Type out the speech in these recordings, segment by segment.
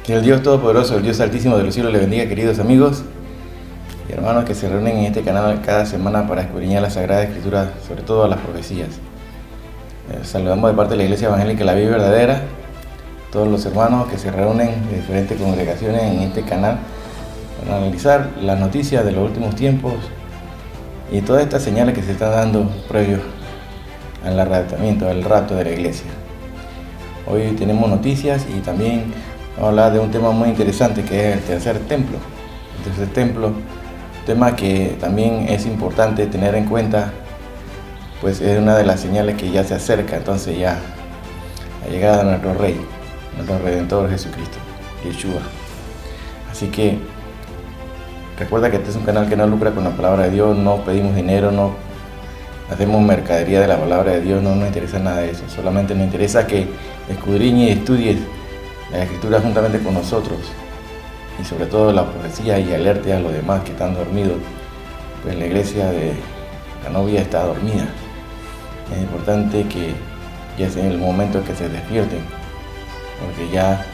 Que el Dios Todopoderoso, el Dios Altísimo de los cielos, le bendiga, queridos amigos y hermanos que se reúnen en este canal cada semana para escudriñar la Sagrada Escritura, sobre todo las profecías. Saludamos de parte de la Iglesia Evangélica La Vida Verdadera, todos los hermanos que se reúnen de diferentes congregaciones en este canal para analizar las noticias de los últimos tiempos y todas estas señales que se están dando previo al arrebatamiento, al rapto de la Iglesia. Hoy tenemos noticias y también vamos a hablar de un tema muy interesante que es el tercer templo. El tercer templo, un tema que también es importante tener en cuenta, pues es una de las señales que ya se acerca, entonces ya la llegada de nuestro Rey, nuestro Redentor Jesucristo, Yeshua. Así que recuerda que este es un canal que no lucra con la palabra de Dios, no pedimos dinero, no hacemos mercadería de la palabra de Dios, no nos interesa nada de eso, solamente nos interesa que escudriñes y estudies la Escritura juntamente con nosotros y sobre todo la profecía y alerte a los demás que están dormidos, pues la iglesia de la novia está dormida. Es importante que ya sea en el momento que se despierten, porque ya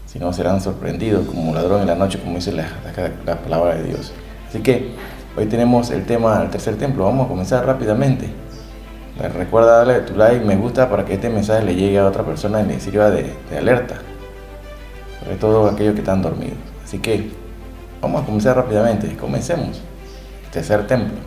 si no serán sorprendidos como ladrón en la noche, como dice la palabra de Dios. Así que hoy tenemos el tema del tercer templo. Vamos a comenzar rápidamente. Recuerda darle tu like, me gusta, para que este mensaje le llegue a otra persona y le sirva de alerta, sobre todo aquellos que están dormidos. Así que vamos a comenzar rápidamente. Comencemos. Tercer templo.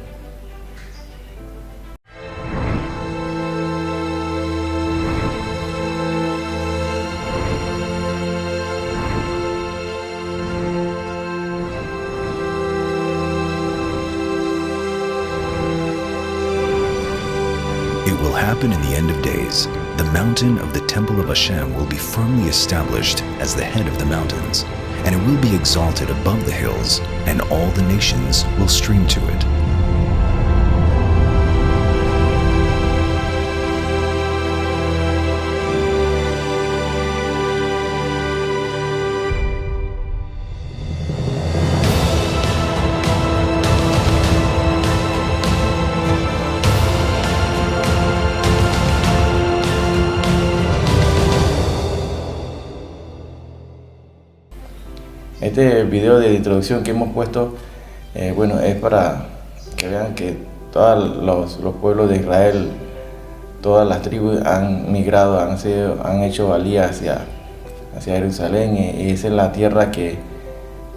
It will happen in the end of days. The mountain of the temple of Hashem will be firmly established as the head of the mountains, and it will be exalted above the hills, and all the nations will stream to it. Este video de introducción que hemos puesto, es para que vean que todos los pueblos de Israel, todas las tribus han migrado, han hecho valía hacia Jerusalén, y esa es la tierra que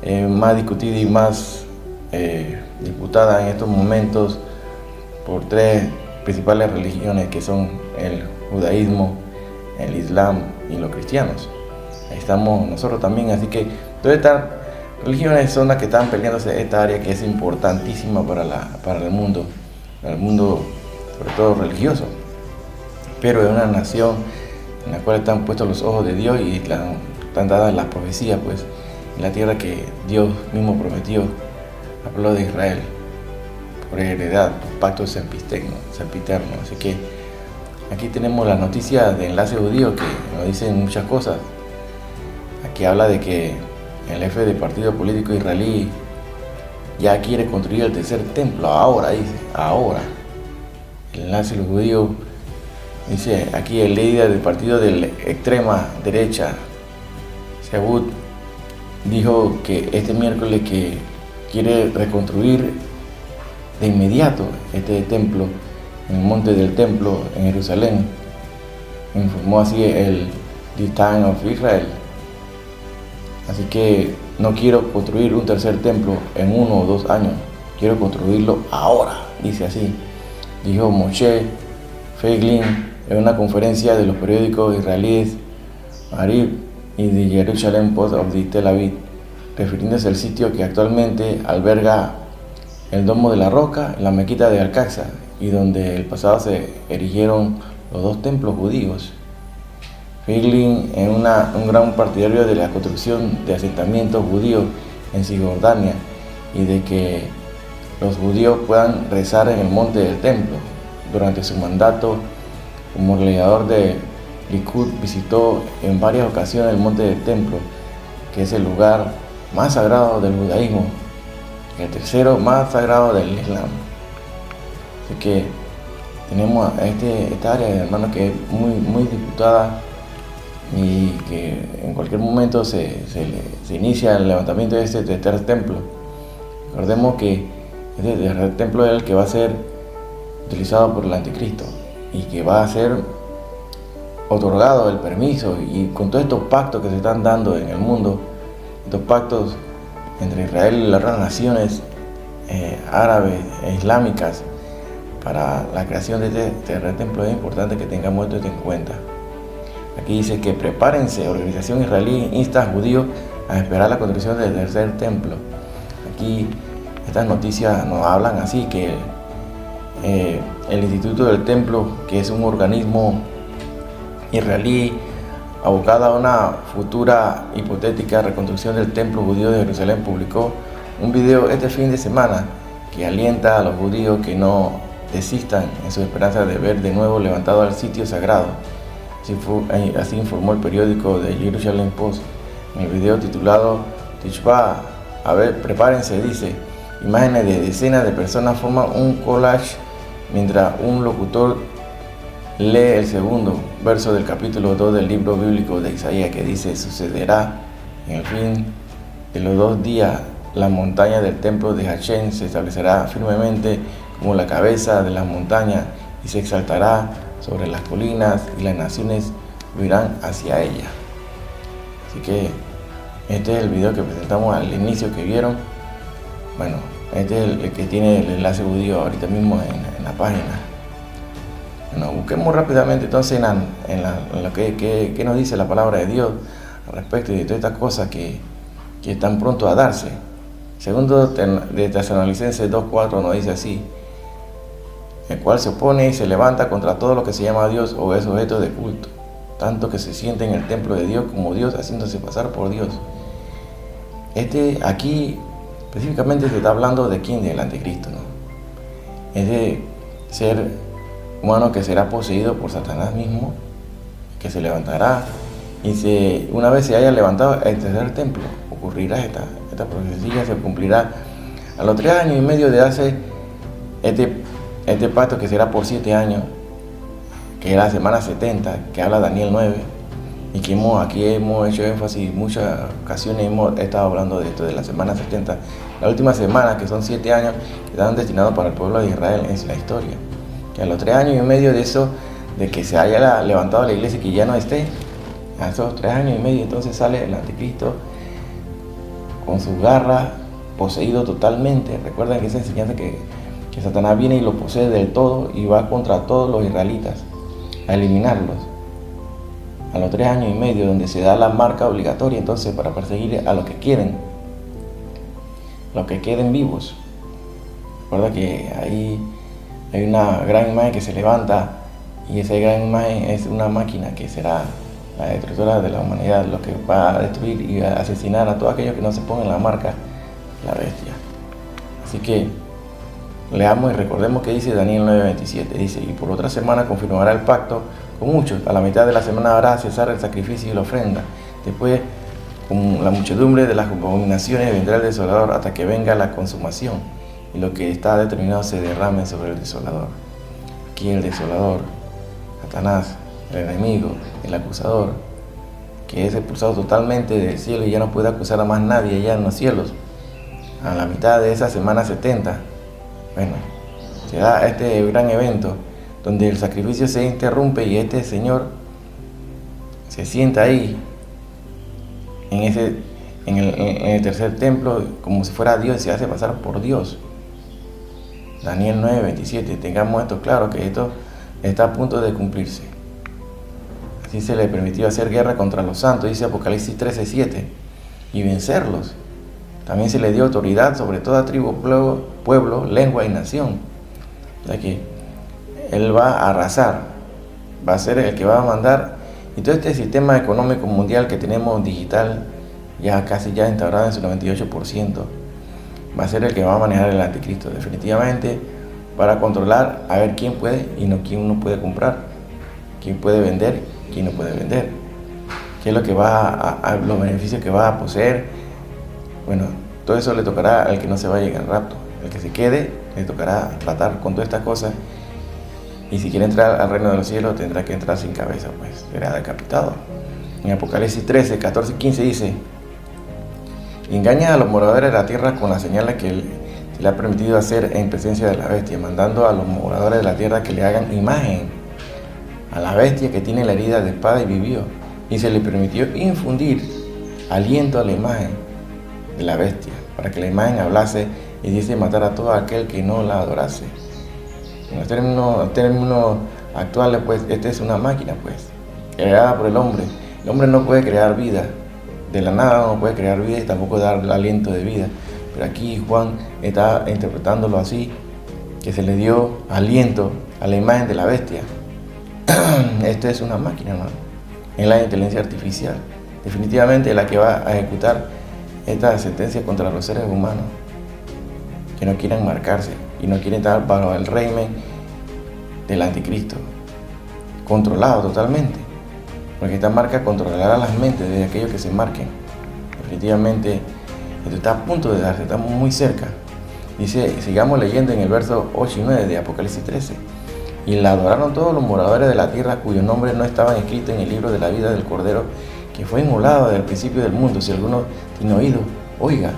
es más discutida y más disputada en estos momentos por tres principales religiones, que son el judaísmo, el islam y los cristianos. Ahí estamos nosotros también, así que todas estas religiones son las que están peleándose esta área que es importantísima para el mundo sobre todo religioso, pero es una nación en la cual están puestos los ojos de Dios y están dadas las profecías, pues, en la tierra que Dios mismo prometió al pueblo de Israel por heredad, por pacto sempiterno. Así que aquí tenemos las noticias de Enlace Judío que nos dicen muchas cosas. Aquí habla de que el jefe del partido político israelí ya quiere construir el tercer templo, ahora. El Enlace Judío dice aquí: el líder del partido de la extrema derecha, Seabud, dijo que este miércoles que quiere reconstruir de inmediato este templo en el monte del templo en Jerusalén. Informó así el The Times of Israel. Así que no quiero construir un tercer templo en 1 o 2 años, quiero construirlo ahora, dice así. Dijo Moshe Feiglin en una conferencia de los periódicos israelíes Marib y The Jerusalem Post of Tel Aviv, refiriéndose al sitio que actualmente alberga el Domo de la Roca, la Mequita de Al-Aqsa, y donde el pasado se erigieron los 2 templos judíos. Feiglin es un gran partidario de la construcción de asentamientos judíos en Cisjordania y de que los judíos puedan rezar en el monte del templo. Durante su mandato como legislador de Likud, visitó en varias ocasiones el monte del templo, que es el lugar más sagrado del judaísmo, el tercero más sagrado del islam. Así que tenemos esta área, hermanos, que es muy disputada y que en cualquier momento se inicia el levantamiento de este tercer templo. Recordemos que este tercer templo es el que va a ser utilizado por el anticristo y que va a ser otorgado el permiso, y con todos estos pactos que se están dando en el mundo, estos pactos entre Israel y las otras naciones árabes e islámicas para la creación de este tercer templo, es importante que tengamos esto en cuenta. Aquí dice que prepárense, organización israelí insta a judíos a esperar la construcción del tercer templo. Aquí estas noticias nos hablan así, que el Instituto del Templo, que es un organismo israelí abocado a una futura hipotética reconstrucción del templo judío de Jerusalén, publicó un video este fin de semana que alienta a los judíos que no desistan en su esperanza de ver de nuevo levantado al sitio sagrado. Así informó el periódico The Jerusalem Post. En el video titulado Tishba, a ver, prepárense, dice, imágenes de decenas de personas forman un collage mientras un locutor lee el segundo verso del capítulo 2 del libro bíblico de Isaías, que dice: sucederá en el fin de los 2 días, la montaña del templo de Hashem se establecerá firmemente como la cabeza de las montañas y se exaltará sobre las colinas, y las naciones huirán hacia ella. Así que este es el video que presentamos al inicio que vieron. Bueno, este es el que tiene el enlace judío ahorita mismo en la página. Bueno, busquemos rápidamente entonces en lo que nos dice la palabra de Dios al respecto de todas estas cosas que están pronto a darse. Segundo de Tesalonicenses 2:4 nos dice así: el cual se opone y se levanta contra todo lo que se llama Dios o es objeto de culto, tanto que se siente en el templo de Dios como Dios, haciéndose pasar por Dios. Aquí específicamente se está hablando de quién, del anticristo, ¿no? Es de ser humano que será poseído por Satanás mismo, que se levantará, y una vez se haya levantado el tercer templo, ocurrirá esta profecía, se cumplirá a los 3 años y medio de hace este pacto, que será por 7 años, que es la semana 70, que habla Daniel 9, y que aquí hemos hecho énfasis en muchas ocasiones, hemos estado hablando de esto, de la semana 70, la última semana, que son 7 años que están destinados para el pueblo de Israel en la historia. Que a los 3 años y medio de eso, de que se haya levantado la iglesia y que ya no esté, a esos 3 años y medio entonces sale el anticristo con sus garras, poseído totalmente. Recuerden que esa enseñanza que Satanás viene y lo posee del todo y va contra todos los israelitas a eliminarlos. A los 3 años y medio, donde se da la marca obligatoria entonces para perseguir a los que quieren, los que queden vivos. Recuerda que ahí hay una gran imagen que se levanta, y esa gran imagen es una máquina que será la destructora de la humanidad, lo que va a destruir y a asesinar a todos aquellos que no se pongan la marca de la bestia. Así que leamos y recordemos que dice Daniel 9:27, dice: y por otra semana confirmará el pacto con muchos, a la mitad de la semana hará cesar el sacrificio y la ofrenda, después con la muchedumbre de las abominaciones vendrá el desolador hasta que venga la consumación, y lo que está determinado se derrame sobre el desolador. Aquí el desolador, Satanás, el enemigo, el acusador, que es expulsado totalmente del cielo y ya no puede acusar a más nadie allá en los cielos. A la mitad de esa semana 70, bueno, se da este gran evento donde el sacrificio se interrumpe y este Señor se sienta ahí en el tercer templo como si fuera Dios, y se hace pasar por Dios. Daniel 9:27, tengamos esto claro, que esto está a punto de cumplirse. Así se le permitió hacer guerra contra los santos, dice Apocalipsis 13:7, y vencerlos. También se le dio autoridad sobre toda tribu, pueblo, lengua y nación. O sea que Él va a arrasar, va a ser el que va a mandar, y todo este sistema económico mundial que tenemos digital, ya casi ya instaurado en su 98%, va a ser el que va a manejar el anticristo definitivamente, para controlar a ver quién puede y quién no puede comprar, quién puede vender, quién no puede vender, qué es lo que va los beneficios que va a poseer. Bueno, todo eso le tocará al que no se vaya en el rapto. El que se quede le tocará tratar con todas estas cosas, y si quiere entrar al reino de los cielos tendrá que entrar sin cabeza, pues será decapitado. En Apocalipsis 13, 14 y 15 dice: y engaña a los moradores de la tierra con las señales que se le ha permitido hacer en presencia de la bestia, mandando a los moradores de la tierra que le hagan imagen a la bestia que tiene la herida de espada y vivió. Y se le permitió infundir aliento a la imagen de la bestia, para que la imagen hablase y diese matar a todo aquel que no la adorase. En los términos actuales, pues, esta es una máquina, pues, creada por el hombre. El hombre no puede crear vida. De la nada no puede crear vida y tampoco dar aliento de vida. Pero aquí Juan está interpretándolo así, que se le dio aliento a la imagen de la bestia. Esto es una máquina, hermano. Es la inteligencia artificial. Definitivamente la que va a ejecutar esta sentencia contra los seres humanos que no quieran marcarse y no quieren estar bajo el régimen del anticristo, controlado totalmente. Porque esta marca controlará las mentes de aquellos que se marquen. Definitivamente esto está a punto de darse, estamos muy cerca. Dice, sigamos leyendo en el verso 8 y 9 de Apocalipsis 13. Y la adoraron todos los moradores de la tierra cuyos nombres no estaban escritos en el libro de la vida del Cordero, que fue inmolado desde el principio del mundo. Si alguno tiene oído, oiga.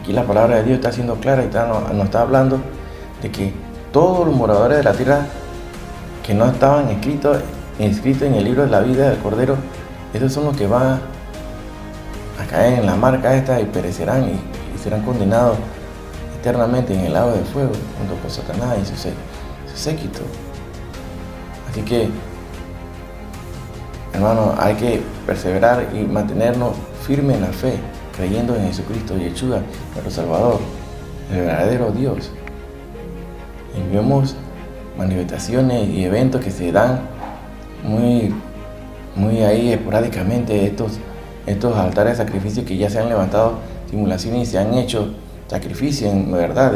Aquí la palabra de Dios está siendo clara y nos está hablando de que todos los moradores de la tierra que no estaban escritos en el libro de la vida del Cordero, esos son los que van a caer en la marca esta y perecerán y serán condenados eternamente en el lago de fuego junto con Satanás y su séquito. Así que, hermano, hay que perseverar y mantenernos firmes en la fe, creyendo en Jesucristo, Yeshua, nuestro Salvador, el verdadero Dios. Y vemos manifestaciones y eventos que se dan muy ahí esporádicamente, estos altares de sacrificio que ya se han levantado simulaciones y se han hecho sacrificios en verdad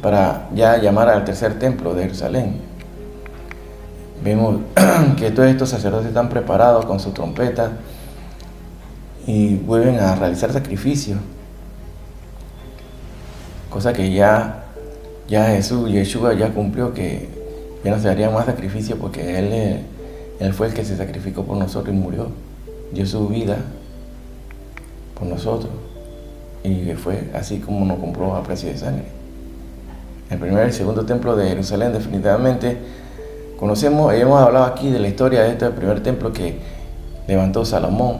para ya llamar al tercer templo de Jerusalén. Vemos que todos estos sacerdotes están preparados con sus trompetas y vuelven a realizar sacrificios, cosa que ya Yeshua ya cumplió, que ya no se haría más sacrificio porque Él fue el que se sacrificó por nosotros y murió, dio su vida por nosotros, y fue así como nos compró a precio de sangre. El primer y el segundo templo de Jerusalén, definitivamente conocemos, hemos hablado aquí de la historia de este primer templo que levantó Salomón,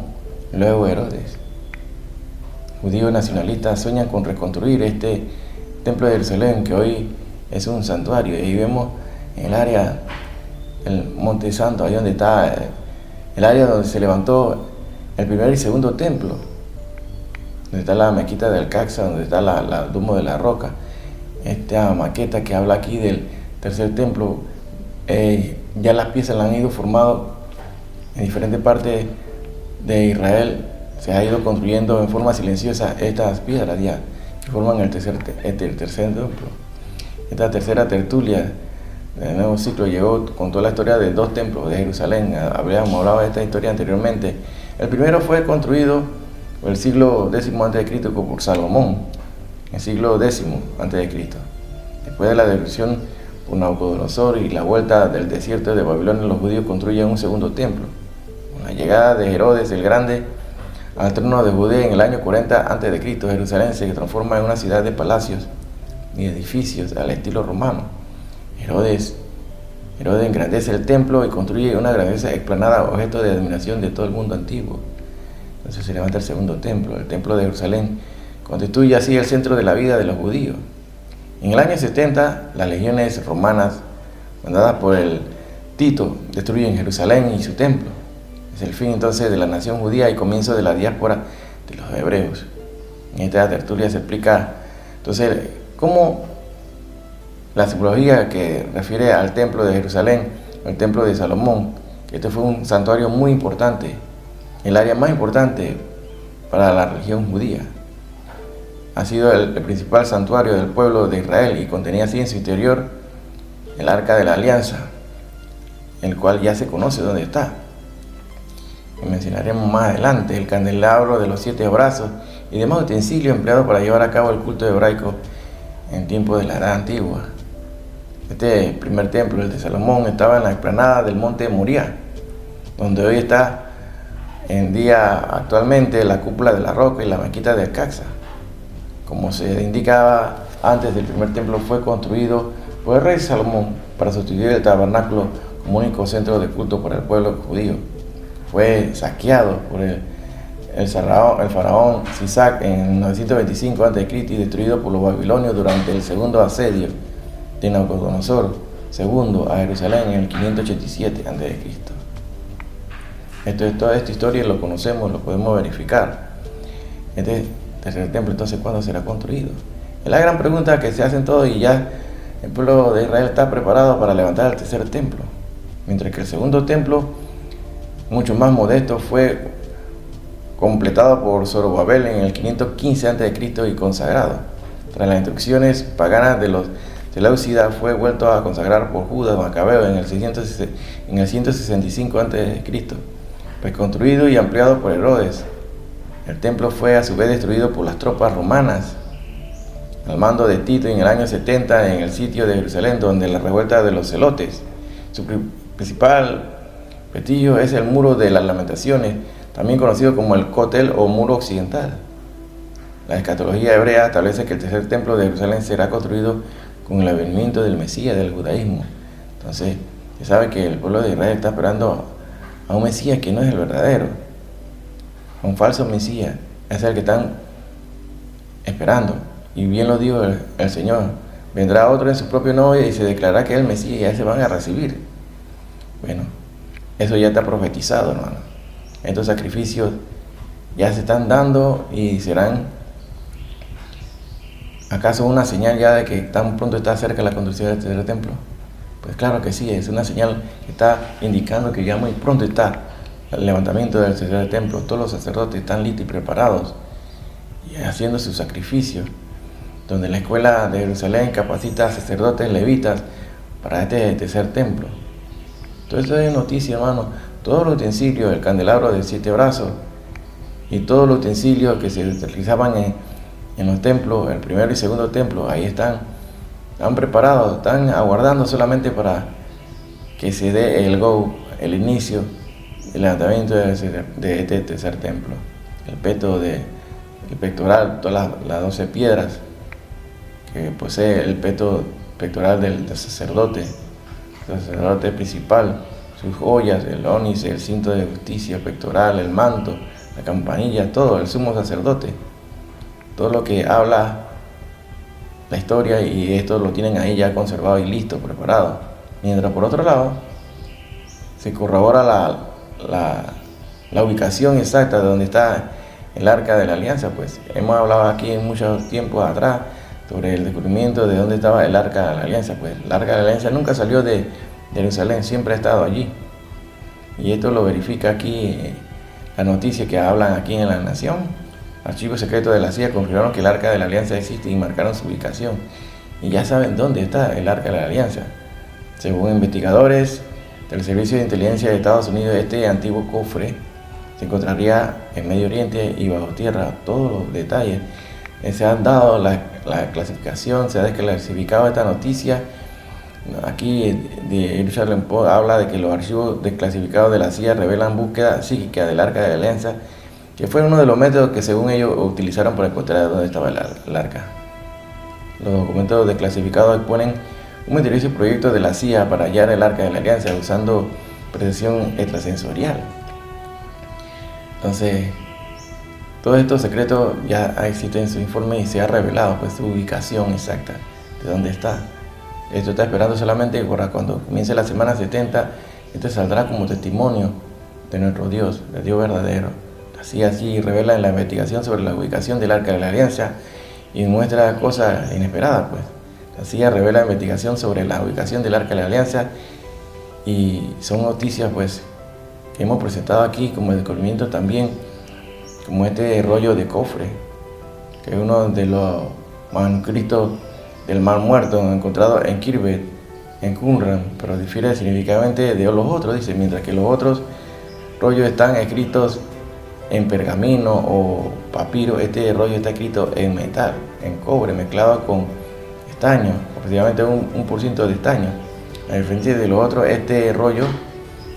luego Herodes. Judíos nacionalistas sueñan con reconstruir este templo de Jerusalén, que hoy es un santuario, y ahí vemos en el área, el Monte Santo, ahí donde está el área donde se levantó el primer y segundo templo, donde está la mequita del Caxa, donde está la Domo de la Roca. Esta maqueta que habla aquí del tercer templo, ya las piezas la han ido formando en diferentes partes de Israel. Se ha ido construyendo en forma silenciosa estas piedras ya que forman el tercer templo. Esta tercera tertulia del nuevo ciclo llegó con toda la historia de dos templos de Jerusalén. Habíamos hablado de esta historia anteriormente. El primero fue construido en el siglo X a.C. por Salomón, en el siglo X a.C. Después de la destrucción por Nabucodonosor y la vuelta del desierto de Babilonia, los judíos construyen un segundo templo. Con la llegada de Herodes el Grande al trono de Judea en el año 40 a.C., Jerusalén se transforma en una ciudad de palacios y edificios al estilo romano. Herodes engrandece el templo y construye una grandiosa explanada, objeto de admiración de todo el mundo antiguo. Entonces se levanta el segundo templo. El templo de Jerusalén constituye así el centro de la vida de los judíos. En el año 70, las legiones romanas, mandadas por el Tito, destruyen Jerusalén y su templo. Es el fin entonces de la nación judía y comienzo de la diáspora de los hebreos. En esta tertulia se explica entonces cómo la simbología que refiere al templo de Jerusalén, el templo de Salomón, que este fue un santuario muy importante, el área más importante para la religión judía. Ha sido el principal santuario del pueblo de Israel y contenía así en su interior el arca de la alianza, el cual ya se conoce dónde está. Y mencionaremos más adelante el candelabro de los 7 brazos y demás utensilios empleados para llevar a cabo el culto hebraico en tiempos de la Edad Antigua. Este primer templo, el de Salomón, estaba en la explanada del monte Moriah, donde hoy está en día actualmente la cúpula de la roca y la mezquita de Al-Aqsa. Como se indicaba antes, el primer templo fue construido por el rey Salomón para sustituir el tabernáculo como único centro de culto para el pueblo judío. Fue saqueado por el faraón Sisac en 925 a.C. y destruido por los babilonios durante el segundo asedio de Nabucodonosor II a Jerusalén en el 587 a.C. Toda esta historia lo conocemos, lo podemos verificar. Este tercer templo, entonces, ¿cuándo será construido? Es la gran pregunta que se hacen todos, y ya el pueblo de Israel está preparado para levantar el tercer templo. Mientras que el segundo templo, mucho más modesto, fue completado por Zorobabel en el 515 a.C. y consagrado. Tras las instrucciones paganas de los Seleucidas, fue vuelto a consagrar por Judas Macabeo en el 165 a.C., reconstruido y ampliado por Herodes. El templo fue a su vez destruido por las tropas romanas al mando de Tito en el año 70 en el sitio de Jerusalén, donde la revuelta de los celotes. Su principal vestigio es el Muro de las Lamentaciones, también conocido como el Kotel o Muro Occidental. La escatología hebrea establece que el tercer templo de Jerusalén será construido con el advenimiento del Mesías del judaísmo. Entonces, se sabe que el pueblo de Israel está esperando a un Mesías que no es el verdadero, a un falso Mesías, es el que están esperando. Y bien lo dijo el Señor: vendrá otro en su propio nombre y se declarará que es el Mesías, y ahí se van a recibir. Bueno, eso ya está profetizado, hermano. Estos sacrificios ya se están dando y serán, ¿acaso una señal ya de que tan pronto está cerca la construcción del tercer templo? Pues claro que sí, es una señal que está indicando que ya muy pronto está el levantamiento del tercer templo. Todos los sacerdotes están listos y preparados y haciendo sus sacrificios, donde la escuela de Jerusalén capacita a sacerdotes levitas para este tercer templo. Todo esto es noticia, hermano. Todos los utensilios, el candelabro de 7 brazos y todos los utensilios que se utilizaban en los templos, el primero y segundo templo, ahí están preparados, están aguardando solamente para que se dé el inicio del levantamiento de este tercer templo. El pectoral, todas las 12 piedras que posee el pectoral del sacerdote, el sacerdote principal, sus joyas, el ónice, el cinto de justicia, el pectoral, el manto, la campanilla, todo, el sumo sacerdote, todo lo que habla la historia, y esto lo tienen ahí ya conservado y listo, preparado. Mientras por otro lado se corrobora la ubicación exacta de donde está el Arca de la Alianza. Pues hemos hablado aquí en muchos tiempos atrás sobre el descubrimiento de dónde estaba el Arca de la Alianza. Pues el Arca de la Alianza nunca salió de Jerusalén, siempre ha estado allí. Y esto lo verifica aquí la noticia que hablan aquí en La Nación. Archivos secretos de la CIA confirmaron que el Arca de la Alianza existe y marcaron su ubicación. Y ya saben dónde está el Arca de la Alianza. Según investigadores del Servicio de Inteligencia de Estados Unidos, este antiguo cofre se encontraría en Medio Oriente y bajo tierra. Todos los detalles se han dado, la clasificación, se ha desclasificado esta noticia. Aquí de Jerusalem Post habla de que los archivos desclasificados de la CIA revelan búsqueda psíquica del Arca de la Alianza, que fue uno de los métodos que según ellos utilizaron para encontrar dónde estaba el arca. Los documentos desclasificados exponen un misterioso proyecto de la CIA para hallar el Arca de la Alianza usando percepción extrasensorial. Entonces, todos estos secretos ya existen en su informe y se ha revelado pues su ubicación exacta de dónde está. Esto está esperando solamente para cuando comience la semana 70, este saldrá como testimonio de nuestro Dios, del Dios verdadero. Así revela en la investigación sobre la ubicación del Arca de la Alianza y muestra cosas inesperadas, pues. La CIA revela la investigación sobre la ubicación del Arca de la Alianza, y son noticias, pues, que hemos presentado aquí como descubrimiento también, como este rollo de cofre, que es uno de los manuscritos del Mar Muerto encontrado en Khirbet, en Qumran, pero difiere significativamente de los otros, dice, mientras que los otros rollos están escritos en pergamino o papiro, este rollo está escrito en metal, en cobre, mezclado con estaño, aproximadamente un % de estaño. A diferencia de los otros, este rollo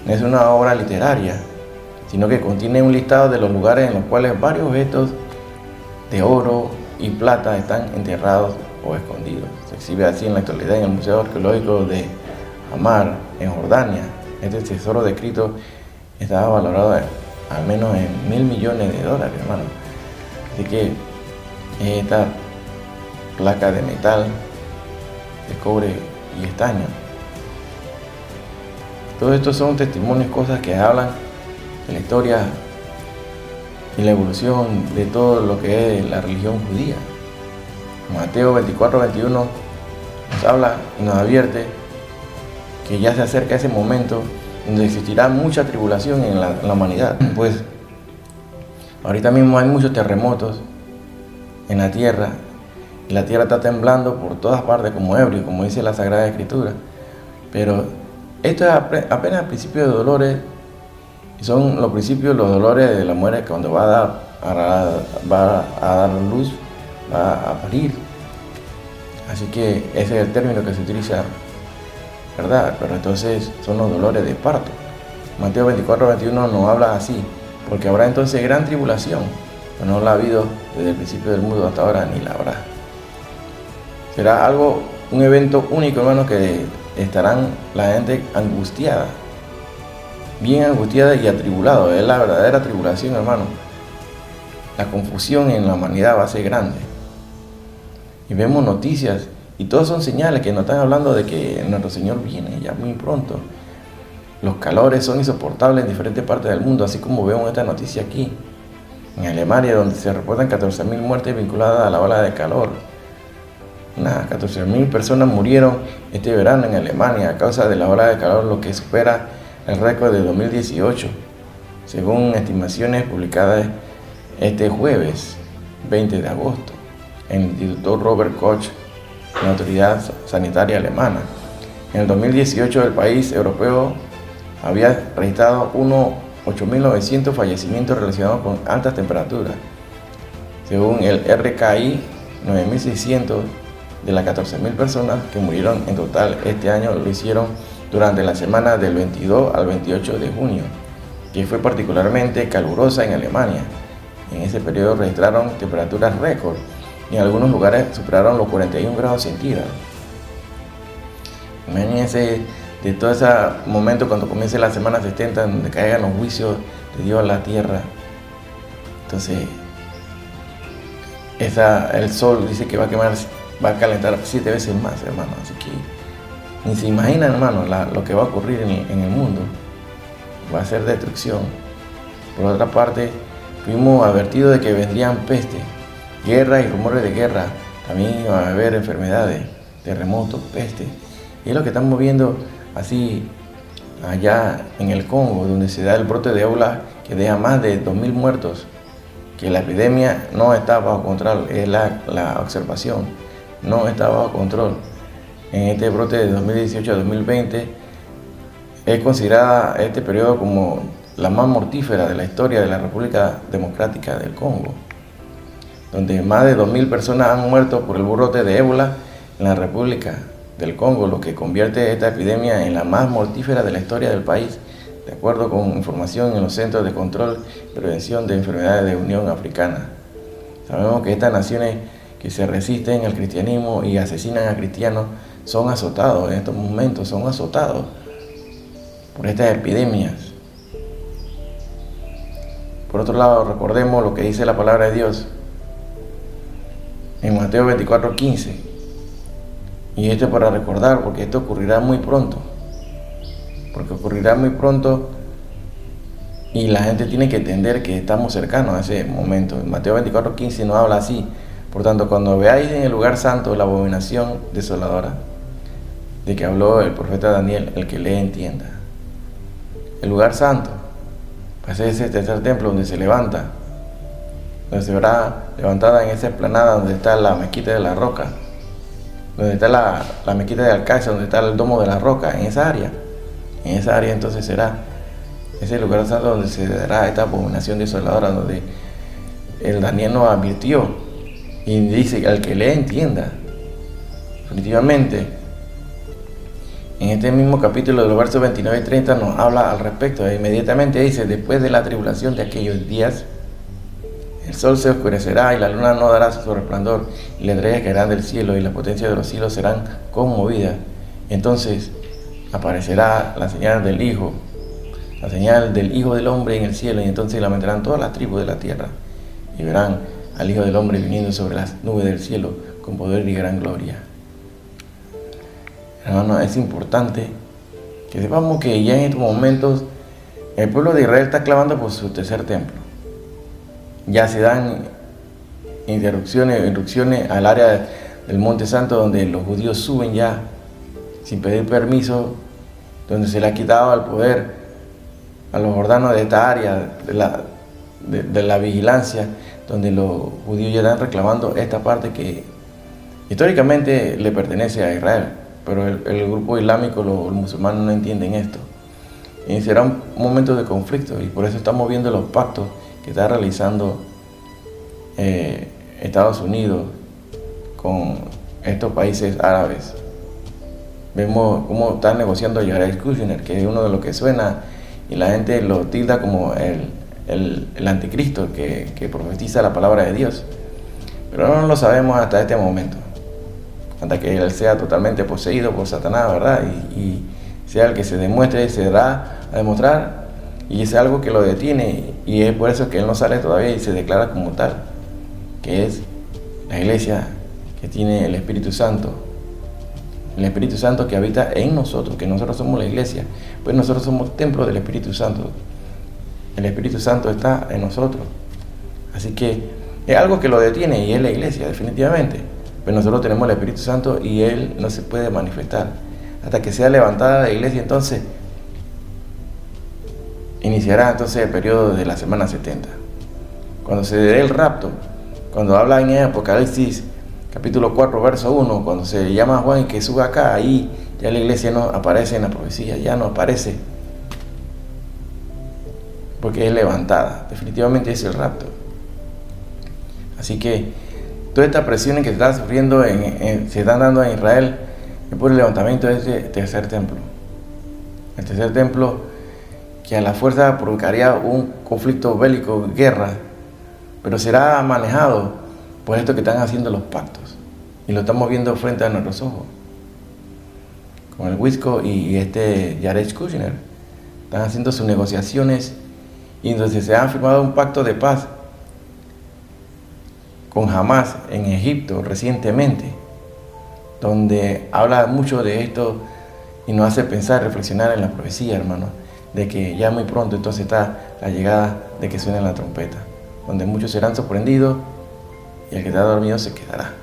no es una obra literaria, sino que contiene un listado de los lugares en los cuales varios objetos de oro y plata están enterrados o escondidos. Se exhibe así en la actualidad en el Museo Arqueológico de Hamar, en Jordania. Este tesoro descrito estaba valorado al menos en $1.000 millones, hermano. Así que esta placa de metal, de cobre y estaño. Todos estos son testimonios, cosas que hablan de la historia y la evolución de todo lo que es la religión judía. Mateo 24-21 nos habla y nos advierte que ya se acerca ese momento donde existirá mucha tribulación en la humanidad. Pues ahorita mismo hay muchos terremotos en la tierra, y la tierra está temblando por todas partes como ebrio, como dice la Sagrada Escritura. Pero esto es apenas el principio de dolores, y son los principios, los dolores de la mujer cuando va a dar luz, va a parir. Así que ese es el término que se utiliza, ¿verdad? Pero entonces son los dolores de parto. Mateo 24-21 nos habla así, porque habrá entonces gran tribulación, pero no la ha habido desde el principio del mundo hasta ahora, ni la habrá. Será un evento único, hermano, que estarán la gente angustiada, bien angustiada y atribulada. Es la verdadera tribulación, hermano. La confusión en la humanidad va a ser grande. Y vemos noticias, y todos son señales que nos están hablando de que nuestro Señor viene ya muy pronto. Los calores son insoportables en diferentes partes del mundo, así como vemos esta noticia aquí, en Alemania, donde se reportan 14.000 muertes vinculadas a la ola de calor. Unas 14.000 personas murieron este verano en Alemania a causa de la ola de calor, lo que supera el récord de 2018, según estimaciones publicadas este jueves 20 de agosto en el Instituto Robert Koch, la autoridad sanitaria alemana. En el 2018 el país europeo había registrado 8.900 fallecimientos relacionados con altas temperaturas. Según el RKI, 9.600 de las 14.000 personas que murieron en total este año lo hicieron durante la semana del 22 al 28 de junio, que fue particularmente calurosa en Alemania. En ese periodo registraron temperaturas récord y en algunos lugares superaron los 41 grados centígrados. Imagínense de todo ese momento cuando comience la semana 70, donde caigan los juicios de Dios a la tierra. Entonces, el sol dice que va a calentar 7 veces más, hermano. Así que ni se imaginan, hermano, lo que va a ocurrir en el mundo. Va a ser destrucción. Por otra parte, fuimos advertidos de que vendrían peste, guerra y rumores de guerra. También iba a haber enfermedades, terremotos, peste. Y es lo que estamos viendo así allá en el Congo, donde se da el brote de ébola que deja más de 2.000 muertos. Que la epidemia no está bajo control, es la observación, no está bajo control. En este brote de 2018 a 2020 es considerada este periodo como la más mortífera de la historia de la República Democrática del Congo, donde más de 2.000 personas han muerto por el brote de ébola en la República del Congo, lo que convierte esta epidemia en la más mortífera de la historia del país, de acuerdo con información en los Centros de Control y Prevención de Enfermedades de Unión Africana. Sabemos que estas naciones que se resisten al cristianismo y asesinan a cristianos son azotados, en estos momentos son azotados por estas epidemias. Por otro lado, recordemos lo que dice la palabra de Dios en Mateo 24:15. Y esto es para recordar, porque esto ocurrirá muy pronto. Porque ocurrirá muy pronto y la gente tiene que entender que estamos cercanos a ese momento. En Mateo 24:15 nos habla así: por tanto, cuando veáis en el lugar santo la abominación desoladora, de que habló el profeta Daniel, el que lee entienda. El lugar santo, pues es ese tercer templo donde se levanta, donde se verá levantada en esa explanada donde está la mezquita de la roca, donde está la mezquita de Alcázar, donde está el domo de la roca, en esa área entonces será ese lugar santo donde se dará esta abominación desoladora, donde el Daniel nos advirtió y dice: al que lee entienda. Definitivamente, En este mismo capítulo de los versos 29 y 30 nos habla al respecto. Inmediatamente dice: después de la tribulación de aquellos días, el sol se oscurecerá y la luna no dará su resplandor, y las estrellas caerán del cielo y la potencia de los cielos serán conmovidas. Entonces aparecerá la señal del Hijo, la señal del Hijo del Hombre en el cielo, y entonces lamentarán todas las tribus de la tierra y verán al Hijo del Hombre viniendo sobre las nubes del cielo con poder y gran gloria. Hermano, es importante que sepamos que ya en estos momentos el pueblo de Israel está clamando por su tercer templo. Ya se dan irrupciones al área del Monte Santo, donde los judíos suben ya sin pedir permiso, donde se le ha quitado el poder a los jordanos de esta área de la vigilancia, donde los judíos ya están reclamando esta parte que históricamente le pertenece a Israel, pero el grupo islámico, los musulmanes, no entienden esto. Y será un momento de conflicto, y por eso estamos viendo los pactos que está realizando Estados Unidos con estos países árabes. Vemos cómo están negociando Jared Kushner, que es uno de los que suena y la gente lo tilda como el anticristo que profetiza la palabra de Dios. Pero no lo sabemos hasta este momento, hasta que él sea totalmente poseído por Satanás, ¿verdad? Y sea el que se demuestre, se dará a demostrar, y es algo que lo detiene, y es por eso que él no sale todavía y se declara como tal, que es la iglesia que tiene el Espíritu Santo. El Espíritu Santo que habita en nosotros, que nosotros somos la iglesia, pues nosotros somos templo del Espíritu Santo. El Espíritu Santo está en nosotros. Así que es algo que lo detiene, y es la iglesia, definitivamente. Pero nosotros tenemos el Espíritu Santo y Él no se puede manifestar. Hasta que sea levantada la iglesia, entonces iniciará entonces el periodo de la semana 70. Cuando se dé el rapto, cuando habla en Apocalipsis capítulo 4, verso 1, cuando se llama a Juan y que suba acá, ahí ya la iglesia no aparece en la profecía, ya no aparece, porque es levantada. Definitivamente es el rapto. Así que todas estas presiones que se están sufriendo, se están dando en Israel, es por el levantamiento de este tercer templo. El tercer templo, que a la fuerza provocaría un conflicto bélico, guerra, pero será manejado por esto que están haciendo los pactos. Y lo estamos viendo frente a nuestros ojos. Con el Wisco y Jared Kushner están haciendo sus negociaciones, y entonces se ha firmado un pacto de paz con Hamas en Egipto recientemente, donde habla mucho de esto y nos hace pensar, reflexionar en la profecía, hermano, de que ya muy pronto entonces está la llegada de que suene la trompeta, donde muchos serán sorprendidos y el que está dormido se quedará.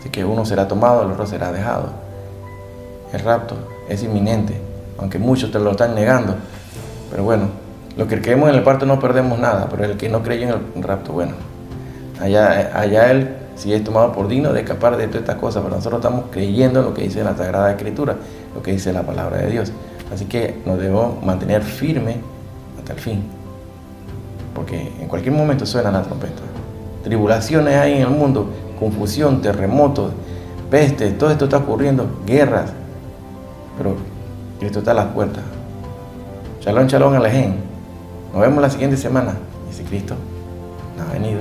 Así que uno será tomado, el otro será dejado. El rapto es inminente, aunque muchos te lo están negando. Pero bueno, los que creemos en el parto no perdemos nada, pero el que no cree en el rapto, bueno, allá él si es tomado por digno de escapar de todas estas cosas, pero nosotros estamos creyendo en lo que dice la Sagrada Escritura, lo que dice la palabra de Dios. Así que nos debemos mantener firmes hasta el fin, porque en cualquier momento suena la trompeta. Tribulaciones hay en el mundo, confusión, terremotos, peste, todo esto está ocurriendo, guerras, pero Cristo está a las puertas. Shalom, shalom, alején. Nos vemos la siguiente semana. Dice Cristo, no ha venido.